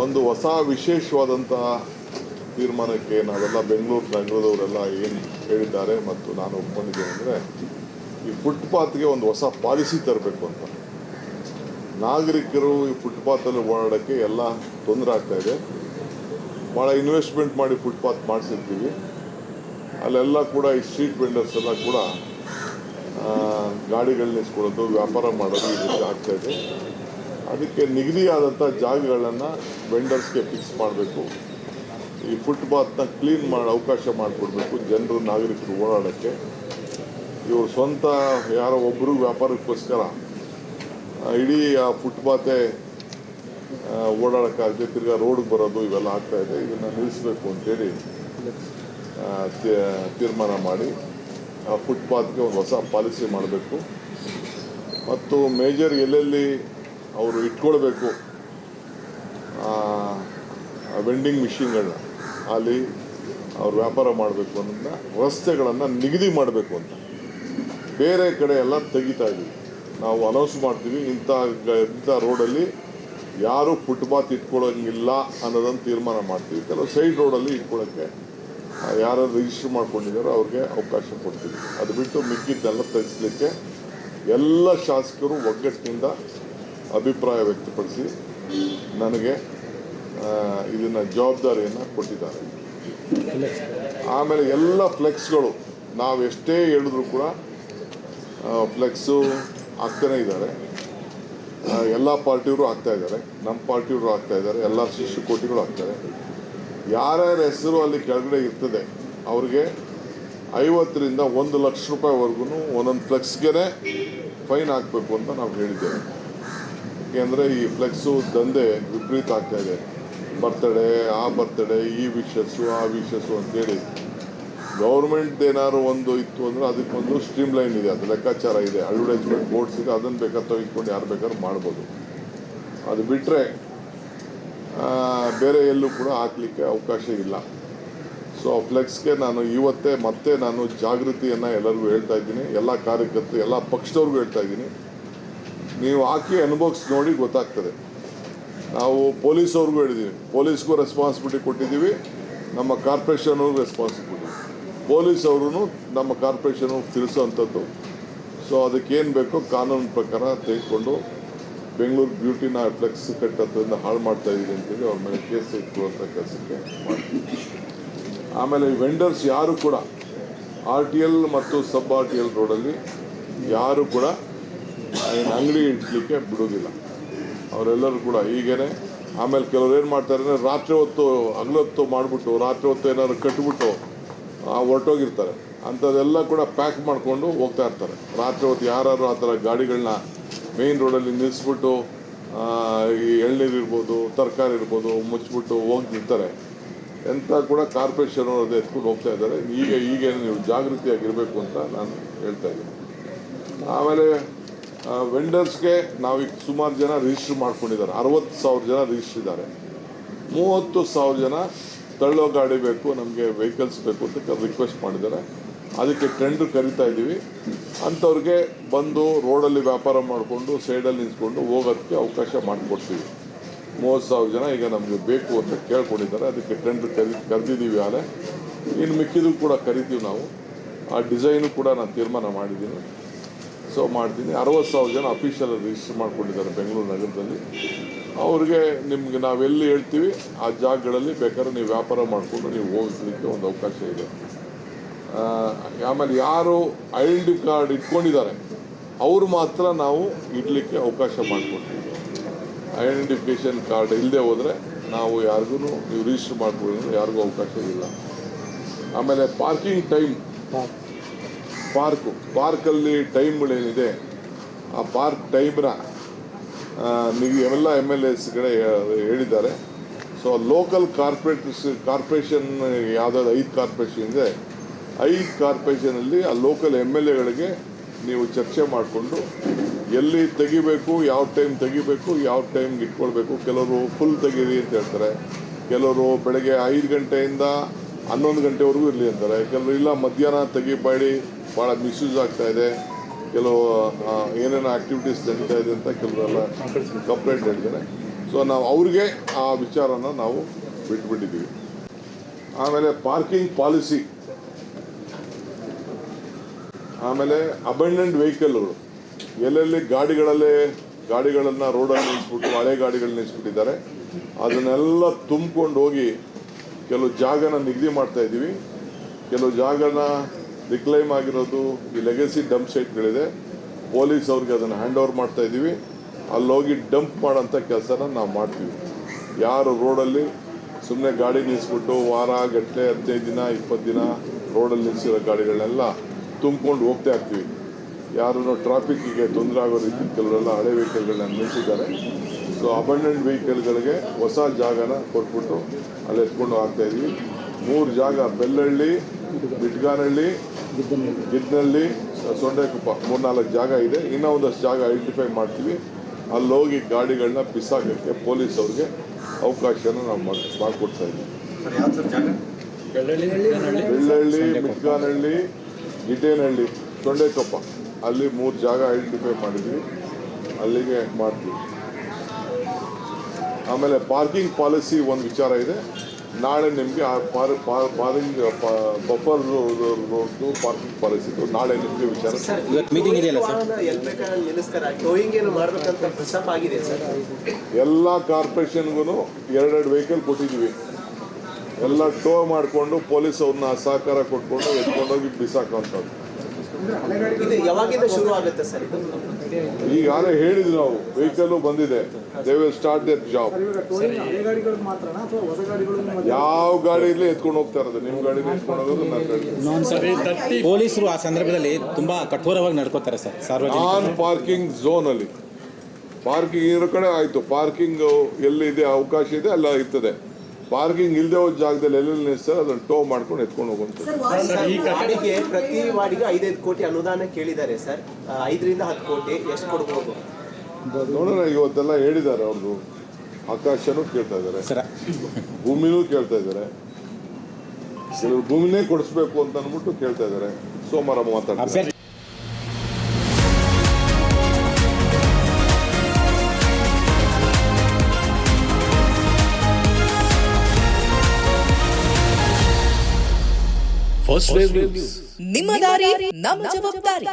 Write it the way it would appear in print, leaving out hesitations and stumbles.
ಒಂದು ಹೊಸ ವಿಶೇಷವಾದಂತಹ ತೀರ್ಮಾನಕ್ಕೆ ನಾವೆಲ್ಲ ಬೆಂಗಳೂರು ನಗರದವರೆಲ್ಲ ಏನು ಹೇಳಿದ್ದಾರೆ ಮತ್ತು ನಾನು ಒಪ್ಕೊಂಡಿದ್ದೇನೆ ಅಂದರೆ ಈ ಫುಟ್ಪಾತ್ಗೆ ಒಂದು ಹೊಸ ಪಾಲಿಸಿ ತರಬೇಕು ಅಂತ. ನಾಗರಿಕರು ಈ ಫುಟ್ಪಾತಲ್ಲಿ ಓಡಾಡೋಕ್ಕೆ ಎಲ್ಲ ತೊಂದರೆ ಆಗ್ತಾಯಿದೆ. ಭಾಳ ಇನ್ವೆಸ್ಟ್ಮೆಂಟ್ ಮಾಡಿ ಫುಟ್ಪಾತ್ ಮಾಡಿಸಿರ್ತೀವಿ, ಅಲ್ಲೆಲ್ಲ ಕೂಡ ಈ ಸ್ಟ್ರೀಟ್ ವೆಂಡರ್ಸ್ ಎಲ್ಲ ಕೂಡ ಗಾಡಿಗಳು ನಿಲ್ಸ್ಕೊಳ್ಳೋದು, ವ್ಯಾಪಾರ ಮಾಡೋದು ಈ ರೀತಿ ಆಗ್ತಾಯಿದೆ. ಅದಕ್ಕೆ ನಿಗದಿಯಾದಂಥ ಜಾಗಗಳನ್ನು ವೆಂಡರ್ಸ್ಗೆ ಫಿಕ್ಸ್ ಮಾಡಬೇಕು. ಈ ಫುಟ್ಪಾತ್ನ ಕ್ಲೀನ್ ಮಾಡಿ ಅವಕಾಶ ಮಾಡಿಕೊಡ್ಬೇಕು ಜನರು, ನಾಗರಿಕರು ಓಡಾಡೋಕ್ಕೆ. ಇವರು ಸ್ವಂತ ಯಾರೋ ಒಬ್ಬರು ವ್ಯಾಪಾರಕ್ಕೋಸ್ಕರ ಇಡೀ ಆ ಫುಟ್ಪಾತೆ ಓಡಾಡೋಕ್ಕಾಗದೆ ತಿರ್ಗಾ ರೋಡ್ಗೆ ಬರೋದು ಇವೆಲ್ಲ ಆಗ್ತಾಯಿದೆ. ಇದನ್ನು ನಿಲ್ಲಿಸಬೇಕು ಅಂತೇಳಿ ತೀರ್ಮಾನ ಮಾಡಿ ಆ ಫುಟ್ಪಾತ್ಗೆ ಒಂದು ಹೊಸ ಪಾಲಿಸಿ ಮಾಡಬೇಕು. ಮತ್ತು ಮೇಜರ್ ಎಲ್ಲೆಲ್ಲಿ ಅವರು ಇಟ್ಕೊಳ್ಬೇಕು ವೆಂಡಿಂಗ್ ಮಿಷಿನ್ಗಳನ್ನ, ಅಲ್ಲಿ ಅವ್ರು ವ್ಯಾಪಾರ ಮಾಡಬೇಕು ಅನ್ನೋದನ್ನ ರಸ್ತೆಗಳನ್ನು ನಿಗದಿ ಮಾಡಬೇಕು ಅಂತ. ಬೇರೆ ಕಡೆ ಎಲ್ಲ ತೆಗಿತಾ ಇದ್ದೀವಿ, ನಾವು ಅನೌನ್ಸ್ ಮಾಡ್ತೀವಿ, ಇಂಥ ರೋಡಲ್ಲಿ ಯಾರು ಫುಟ್ಪಾತ್ ಇಟ್ಕೊಳ್ಳೋಂಗಿಲ್ಲ ಅನ್ನೋದನ್ನು ತೀರ್ಮಾನ ಮಾಡ್ತೀವಿ. ಕೆಲವು ಸೈಡ್ ರೋಡಲ್ಲಿ ಇಟ್ಕೊಳ್ಳೋಕ್ಕೆ ಯಾರು ರಿಜಿಸ್ಟರ್ ಮಾಡ್ಕೊಂಡಿದ್ದಾರೋ ಅವ್ರಿಗೆ ಅವಕಾಶ ಕೊಡ್ತೀವಿ. ಅದು ಬಿಟ್ಟು ಮಿಕ್ಕಿದ್ದೆಲ್ಲ ತೆಗೆಸಲಿಕ್ಕೆ ಎಲ್ಲ ಶಾಸಕರು ಒಗ್ಗಟ್ಟಿನಿಂದ ಅಭಿಪ್ರಾಯ ವ್ಯಕ್ತಪಡಿಸಿ ನನಗೆ ಇದನ್ನು ಜವಾಬ್ದಾರಿಯನ್ನು ಕೊಟ್ಟಿದ್ದಾರೆ. ಆಮೇಲೆ ಎಲ್ಲ ಫ್ಲೆಕ್ಸ್ಗಳು ನಾವು ಎಷ್ಟೇ ಹೇಳಿದ್ರು ಕೂಡ ಫ್ಲೆಕ್ಸು ಆಗ್ತಾನೇ ಇದ್ದಾರೆ. ಎಲ್ಲ ಪಾರ್ಟಿಯವರು ಆಗ್ತಾಯಿದ್ದಾರೆ, ನಮ್ಮ ಪಾರ್ಟಿಯವರು ಆಗ್ತಾಯಿದ್ದಾರೆ, ಎಲ್ಲ ಶಿಶುಕೋಟಿಗಳು ಆಗ್ತಾರೆ. ಯಾರ್ಯಾರ ಹೆಸರು ಅಲ್ಲಿ ಕೆಳಗಡೆ ಇರ್ತದೆ ಅವ್ರಿಗೆ 50ರಿಂದ 1 ಲಕ್ಷ ರೂಪಾಯಿವರೆಗೂ ಒಂದೊಂದು ಫ್ಲೆಕ್ಸ್ಗೆ ಫೈನ್ ಹಾಕಬೇಕು ಅಂತ ನಾವು ಹೇಳಿದ್ದೇವೆ. ಏಕೆಂದರೆ ಈ ಫ್ಲೆಕ್ಸು ದಂಧೆ ವಿಪರೀತ ಆಗ್ತಾಯಿದೆ. ಬರ್ತಡೇ, ಆ ಬರ್ತಡೇ, ಈ ವಿಶಸ್ಸು, ಆ ವಿಶಸ್ಸು ಅಂತೇಳಿ ಗೌರ್ಮೆಂಟ್ ಏನಾದ್ರು ಒಂದು ಇತ್ತು ಅಂದರೆ ಅದಕ್ಕೊಂದು ಸ್ಟ್ರೀಮ್ ಲೈನ್ ಇದೆ, ಅದು ಲೆಕ್ಕಾಚಾರ ಇದೆ, ಅಡ್ವರ್ಟೈಸ್ಮೆಂಟ್ ಬೋರ್ಡ್ಸ್ ಇದೆ, ಅದನ್ನು ಬೇಕಾದ್ರೆ ತೆಗೆದುಕೊಂಡು ಯಾರು ಬೇಕಾದ್ರೂ ಮಾಡ್ಬೋದು. ಅದು ಬಿಟ್ಟರೆ ಬೇರೆ ಎಲ್ಲೂ ಕೂಡ ಹಾಕಲಿಕ್ಕೆ ಅವಕಾಶ ಇಲ್ಲ. ಸೊ ಫ್ಲೆಕ್ಸ್ಗೆ ನಾನು ಇವತ್ತೇ ಮತ್ತೆ ನಾನು ಜಾಗೃತಿಯನ್ನು ಎಲ್ಲರಿಗೂ ಹೇಳ್ತಾ ಇದ್ದೀನಿ, ಎಲ್ಲ ಕಾರ್ಯಕರ್ತರು, ಎಲ್ಲ ಪಕ್ಷದವ್ರಿಗೂ ಹೇಳ್ತಾ ಇದ್ದೀನಿ. ನೀವು ಹಾಕಿ ಅನುಭವಿಸಿ ನೋಡಿ ಗೊತ್ತಾಗ್ತದೆ. ನಾವು ಪೊಲೀಸವ್ರಿಗೂ ಹೇಳಿದ್ದೀವಿ, ಪೊಲೀಸ್ಗೂ ರೆಸ್ಪಾನ್ಸಿಬಿಲಿಟಿ ಕೊಟ್ಟಿದ್ದೀವಿ, ನಮ್ಮ ಕಾರ್ಪೊರೇಷನ್ವ್ರಿಗೂ ರೆಸ್ಪಾನ್ಸಿಬಿಲಿಟಿ. ಪೊಲೀಸವ್ರೂ ನಮ್ಮ ಕಾರ್ಪೊರೇಷನ್ಗೆ ತಿಳಿಸೋವಂಥದ್ದು. ಸೊ ಅದಕ್ಕೇನು ಬೇಕೋ ಕಾನೂನು ಪ್ರಕಾರ ತೆಗೆದುಕೊಂಡು ಬೆಂಗಳೂರು ಬ್ಯೂಟಿನ ಫ್ಲೆಕ್ಸ್ ಕಟ್ಟೋದ್ರಿಂದ ಹಾಳು ಮಾಡ್ತಾ ಇದ್ದೀವಿ ಅಂತೇಳಿ ಅವ್ರ ಮೇಲೆ ಕೇಸ್ ಇಟ್ಕೊಳ್ಳುವಂಥ ಕೆಲಸಕ್ಕೆ ಮಾಡ್ತೀವಿ. ಆಮೇಲೆ ವೆಂಡರ್ಸ್ ಯಾರು ಕೂಡ RTL ಮತ್ತು ಸಬ್ RTL ರೋಡಲ್ಲಿ ಯಾರು ಕೂಡ ಅಂಗಡಿ ಇಡಲಿಕ್ಕೆ ಬಿಡೋದಿಲ್ಲ. ಅವರೆಲ್ಲರೂ ಕೂಡ ಹೀಗೇ. ಆಮೇಲೆ ಕೆಲವ್ರು ಏನು ಮಾಡ್ತಾರೆ ಅಂದರೆ ರಾತ್ರಿ ಹೊತ್ತು ಹಗಲೊತ್ತು ಮಾಡಿಬಿಟ್ಟು ರಾತ್ರಿ ಹೊತ್ತು ಏನಾದ್ರು ಕಟ್ಬಿಟ್ಟು ಹೊರಟೋಗಿರ್ತಾರೆ. ಅಂಥದ್ದೆಲ್ಲ ಕೂಡ ಪ್ಯಾಕ್ ಮಾಡಿಕೊಂಡು ಹೋಗ್ತಾ ಇರ್ತಾರೆ. ರಾತ್ರಿ ಹೊತ್ತು ಯಾರು ಆ ಥರ ಗಾಡಿಗಳನ್ನ ಮೇಯ್ನ್ ರೋಡಲ್ಲಿ ನಿಲ್ಲಿಸ್ಬಿಟ್ಟು ಈ ಎಳ್ನೀರು ಇರ್ಬೋದು, ತರಕಾರಿ ಇರ್ಬೋದು ಮುಚ್ಚಿಬಿಟ್ಟು ಹೋಗ್ತಿರ್ತಾರೆ. ಎಂಥ ಕೂಡ ಕಾರ್ಪೊರೇಷನ್ ಅದು ಎತ್ಕೊಂಡು ಹೋಗ್ತಾ ಇದ್ದಾರೆ. ಈಗ ನೀವು ಜಾಗೃತಿಯಾಗಿರಬೇಕು ಅಂತ ನಾನು ಹೇಳ್ತಾ ಇದ್ದೀನಿ. ಆಮೇಲೆ ವೆಂಡರ್ಸ್ಗೆ ನಾವೀಗ ಸುಮಾರು ಜನ ರಿಜಿಸ್ಟ್ರ್ ಮಾಡ್ಕೊಂಡಿದ್ದಾರೆ. 60,000 ಜನ ರಿಜಿಸ್ಟ್ರ್ ಇದ್ದಾರೆ. 30,000 ಜನ ತಳ್ಳೋ ಗಾಡಿ ಬೇಕು, ನಮಗೆ ವೆಹಿಕಲ್ಸ್ ಬೇಕು ಅಂತ ರಿಕ್ವೆಸ್ಟ್ ಮಾಡಿದ್ದಾರೆ. ಅದಕ್ಕೆ ಟೆಂಡರ್ ಕರಿತಾ ಇದ್ದೀವಿ. ಅಂಥವ್ರಿಗೆ ಬಂದು ರೋಡಲ್ಲಿ ವ್ಯಾಪಾರ ಮಾಡಿಕೊಂಡು ಸೈಡಲ್ಲಿ ನಿಂತ್ಕೊಂಡು ಹೋಗೋದಕ್ಕೆ ಅವಕಾಶ ಮಾಡಿಕೊಡ್ತೀವಿ. 30,000 ಜನ ಈಗ ನಮಗೆ ಬೇಕು ಅಂತ ಕೇಳ್ಕೊಂಡಿದ್ದಾರೆ. ಅದಕ್ಕೆ ಟೆಂಡರ್ ಕರೆದಿದ್ದೀವಿ. ಆಲೆ ಇನ್ನು ಮಿಕ್ಕಿದ್ದು ಕೂಡ ಕರಿತೀವಿ ನಾವು. ಆ ಡಿಸೈನು ಕೂಡ ನಾನು ತೀರ್ಮಾನ ಮಾಡಿದ್ದೀನಿ. ಸೊ ಮಾಡ್ತೀನಿ. 60,000 ಜನ ಅಫಿಷಿಯಲ್ ರಿಜಿಸ್ಟರ್ ಮಾಡ್ಕೊಂಡಿದ್ದಾರೆ ಬೆಂಗಳೂರು ನಗರದಲ್ಲಿ. ಅವ್ರಿಗೆ ನಿಮ್ಗೆ ನಾವೆಲ್ಲಿ ಹೇಳ್ತೀವಿ ಆ ಜಾಗಗಳಲ್ಲಿ ಬೇಕಾದ್ರೆ ನೀವು ವ್ಯಾಪಾರ ಮಾಡಿಕೊಂಡು ನೀವು ಹೋಗಲಿಕ್ಕೆ ಒಂದು ಅವಕಾಶ ಇದೆ. ಆಮೇಲೆ ಯಾರು ಐಡೆಂಟಿ ಕಾರ್ಡ್ ಇಟ್ಕೊಂಡಿದ್ದಾರೆ ಅವರು ಮಾತ್ರ ನಾವು ಇಡಲಿಕ್ಕೆ ಅವಕಾಶ ಮಾಡಿಕೊಡ್ತೀವಿ. ಐಡೆಂಟಿಫಿಕೇಷನ್ ಕಾರ್ಡ್ ಇಲ್ಲದೆ ಹೋದರೆ ನಾವು ಯಾರಿಗೂ ನೀವು ರಿಜಿಸ್ಟರ್ ಮಾಡ್ಕೊಳ್ಳೋದು ಯಾರಿಗೂ ಅವಕಾಶ ಇಲ್ಲ. ಆಮೇಲೆ ಪಾರ್ಕಿಂಗ್ ಟೈಮ್, ಪಾರ್ಕಲ್ಲಿ ಟೈಮ್ಗಳೇನಿದೆ ಆ ಪಾರ್ಕ್ ಟೈಮ್ನ ನೀವು ಎಲ್ಲ MLAಸ್ಗಳೇ ಹೇಳಿದ್ದಾರೆ. ಸೊ ಲೋಕಲ್ ಕಾರ್ಪೊರೇಷನ್ ಯಾವುದಾದ್ರು 5 ಕಾರ್ಪೊರೇಷನ್ ಇದೆ, 5 ಕಾರ್ಪೊರೇಷನಲ್ಲಿ ಆ ಲೋಕಲ್ MLAಗಳಿಗೆ ನೀವು ಚರ್ಚೆ ಮಾಡಿಕೊಂಡು ಎಲ್ಲಿ ತೆಗಿಬೇಕು, ಯಾವ ಟೈಮ್ ತೆಗಿಬೇಕು, ಯಾವ ಟೈಮ್ಗೆ ಇಟ್ಕೊಳ್ಬೇಕು. ಕೆಲವರು ಫುಲ್ ತೆಗೀರಿ ಅಂತ ಹೇಳ್ತಾರೆ, ಕೆಲವರು ಬೆಳಗ್ಗೆ 5 ಗಂಟೆಯಿಂದ 11 ಗಂಟೆವರೆಗೂ ಇರಲಿ ಅಂತಾರೆ, ಕೆಲವರು ಇಲ್ಲ ಮಧ್ಯಾಹ್ನ ತೆಗಿಬೇಡಿ ಭಾಳ ಮಿಸ್ಯೂಸ್ ಆಗ್ತಾಯಿದೆ, ಕೆಲವು ಏನೇನೋ ಆ್ಯಕ್ಟಿವಿಟೀಸ್ ನಡೀತಾ ಇದೆ ಅಂತ ಕೆಲವರೆಲ್ಲ ಕಂಪ್ಲೇಂಟ್ ಹೇಳಿದ್ದಾರೆ. ಸೊ ನಾವು ಅವ್ರಿಗೆ ಆ ವಿಚಾರನ ನಾವು ಬಿಟ್ಬಿಟ್ಟಿದ್ದೀವಿ. ಆಮೇಲೆ ಪಾರ್ಕಿಂಗ್ ಪಾಲಿಸಿ, ಆಮೇಲೆ ಅಬಂಡೆಂಟ್ ವೆಹಿಕಲ್ಗಳು, ಎಲ್ಲೆಲ್ಲಿ ಗಾಡಿಗಳನ್ನು ರೋಡಲ್ಲಿ ನಿಲ್ಲಿಸ್ಬಿಟ್ಟು ಹಳೆ ಗಾಡಿಗಳನ್ನ ನಿಲ್ಲಿಸ್ಬಿಟ್ಟಿದ್ದಾರೆ, ಅದನ್ನೆಲ್ಲ ತುಂಬಿಕೊಂಡು ಹೋಗಿ ಕೆಲವು ಜಾಗನ ನಿಗದಿ ಮಾಡ್ತಾ ಇದ್ದೀವಿ. ಕೆಲವು ಜಾಗನ ರಿಕ್ಲೈಮ್ ಆಗಿರೋದು ಈ ಲೆಗಸಿ ಡಂಪ್ ಸೈಟ್ಗಳಿದೆ, ಪೊಲೀಸ್ ಅವ್ರಿಗೆ ಅದನ್ನು ಹ್ಯಾಂಡ್ ಓವರ್ ಮಾಡ್ತಾ ಇದ್ದೀವಿ. ಅಲ್ಲೋಗಿ ಡಂಪ್ ಮಾಡೋಂಥ ಕೆಲಸನ ನಾವು ಮಾಡ್ತೀವಿ. ಯಾರು ರೋಡಲ್ಲಿ ಸುಮ್ಮನೆ ಗಾಡಿ ನಿಲ್ಲಿಸ್ಬಿಟ್ಟು ವಾರ ಗಟ್ಟಲೆ 15 ದಿನ 20 ದಿನ ರೋಡಲ್ಲಿ ನಿಲ್ಲಿಸಿರೋ ಗಾಡಿಗಳನ್ನೆಲ್ಲ ತುಂಬಿಕೊಂಡು ಹೋಗ್ತಾ ಇರ್ತೀವಿ. ಯಾರೂ ಟ್ರಾಫಿಕ್ಕಿಗೆ ತೊಂದರೆ ಆಗೋ ರೀತಿ ಕೆಲವರೆಲ್ಲ ಹಳೆ ವೆಹಿಕಲ್ಗಳನ್ನ ನಿಲ್ಲಿಸಿದ್ದಾರೆ. ಸೊ ಅಬಂಡೆಂಟ್ ವೆಹಿಕಲ್ಗಳಿಗೆ ಹೊಸ ಜಾಗನ ಕೊಟ್ಬಿಟ್ಟು ಅಲ್ಲಿ ಎತ್ಕೊಂಡು ಹಾಕ್ತಾಯಿದ್ವಿ. 3 ಜಾಗ, ಬೆಲ್ಲಹಳ್ಳಿ, ಬಿಟ್ಗಾನಹಳ್ಳಿ, ಗಿದ್ನಹಳ್ಳಿ, ಸೊಂಡೆಕೊಪ್ಪ, 3-4 ಜಾಗ ಇದೆ. ಇನ್ನೂ ಒಂದಷ್ಟು ಜಾಗ ಐಡೆಂಟಿಫೈ ಮಾಡ್ತೀವಿ. ಅಲ್ಲೋಗಿ ಗಾಡಿಗಳನ್ನ ಬಿಸಾಕೋಕ್ಕೆ ಪೊಲೀಸ್ ಅವ್ರಿಗೆ ಅವಕಾಶನ ನಾವು ಮಾಡಿಕೊಡ್ತಾ ಇದ್ದೀವಿ. ಬೆಳ್ಳಹಳ್ಳಿ, ಮಿಟ್ಗಾನಹಳ್ಳಿ, ಗಿಡ್ಡೇನಹಳ್ಳಿ, ಸೊಂಡೆಕೊಪ್ಪ, ಅಲ್ಲಿ 3 ಜಾಗ ಐಡೆಂಟಿಫೈ ಮಾಡಿದ್ವಿ, ಅಲ್ಲಿಗೆ ಮಾಡ್ತೀವಿ. ಆಮೇಲೆ ಪಾರ್ಕಿಂಗ್ ಪಾಲಿಸಿ ಒಂದು ವಿಚಾರ ಇದೆ. ನಾಳೆ ನಿಮಗೆ ಆ ಬಫರ್ ರೋಡ್ದು ಪಾರ್ಕಿಂಗ್ ಪಾಲಿಸಿ ನಾಳೆ ನಿಮಗೆ ವಿಚಾರ ಮೀಟಿಂಗ್ ಇದೆಯಲ್ಲ ಸರ್. ಎಲ್ಲ ಕಾರ್ಪೊರೇಷನ್ಗೂ 2 ವೆಹಿಕಲ್ ಕೊಟ್ಟಿದ್ದೀವಿ. ಎಲ್ಲ ಟೋ ಮಾಡಿಕೊಂಡು ಪೊಲೀಸ್ ಅವ್ರನ್ನ ಸಹಕಾರ ಕೊಟ್ಕೊಂಡು ಎತ್ಕೊಂಡೋಗಿ ಬಿಸಾಕೋಂಥದ್ದು. ಯಾವಾಗಿಂದ ಶುರು ಆಗುತ್ತೆ ಸರ್ ಇದು? ಈಗಾಗಲೇ ಹೇಳಿದ್ವಿ ನಾವು, ವೆಹಿಕಲ್ ಬಂದಿದೆ, they will start there job. ಯಾವ ಗಾಡಿಯಲ್ಲಿ ಎತ್ಕೊಂಡು ಹೋಗ್ತಾ ಇರೋದು? ನಿಮ್ಮ ಗಾಡಿಲಿ ಎತ್ಕೊಂಡು ಹೋಗೋದು, ನನ್ನ ಗಾಡಿ. ಪೊಲೀಸರು ಆ ಸಂದರ್ಭದಲ್ಲಿ ತುಂಬಾ ಕಠೋರವಾಗಿ ನಡ್ಕೋತಾರೆ ಸರ್. ನಾನ್ ಪಾರ್ಕಿಂಗ್ ಝೋನ್ ಅಲ್ಲಿ ಪಾರ್ಕಿಂಗ್ ಇರೋ ಕಡೆ ಆಯ್ತು, ಪಾರ್ಕಿಂಗ್ ಎಲ್ಲಿದೆ ಅವಕಾಶ ಇದೆ ಅಲ್ಲ ಇರ್ತದೆ. ಪಾರ್ಕಿಂಗ್ ಇಲ್ಲದೆ ಹೋದ ಜಾಗದಲ್ಲಿ ಎಲ್ಲೆಲ್ಲಿ ನಿಲ್ಲಿಸ್ತಾರೆ ಅದನ್ನು ಟೋ ಮಾಡ್ಕೊಂಡು ಎತ್ಕೊಂಡು ಹೋಗುವಂಥದ್ದು. ವಾರ್ಡಿಗೆ ಪ್ರತಿ ವಾರ್ಡಿಗೆ 5-5 ಕೋಟಿ ಅನುದಾನ ಕೇಳಿದ್ದಾರೆ ಸರ್. 5ರಿಂದ 10 ಕೋಟಿ ಎಷ್ಟು ಕೊಡ್ಬೋದು ನೋಡೋಣ. ಇವತ್ತೆಲ್ಲ ಹೇಳಿದ್ದಾರೆ, ಅವ್ರದ್ದು ಆಕಾಶನೂ ಕೇಳ್ತಾ ಇದ್ದಾರೆ, ಭೂಮಿನೂ ಕೇಳ್ತಾ ಇದ್ದಾರೆ, ಕೆಲವರು ಭೂಮಿನೇ ಕೊಡಿಸ್ಬೇಕು ಅಂತ ಅಂದ್ಬಿಟ್ಟು ಕೇಳ್ತಾ ಇದ್ದಾರೆ. ಸೋಮವಾರ ಮಾತಾಡ್ತಾರೆ. ನಿಮ್ಮ ದಾರಿ ನಮ್ಮ ಜವಾಬ್ದಾರಿ.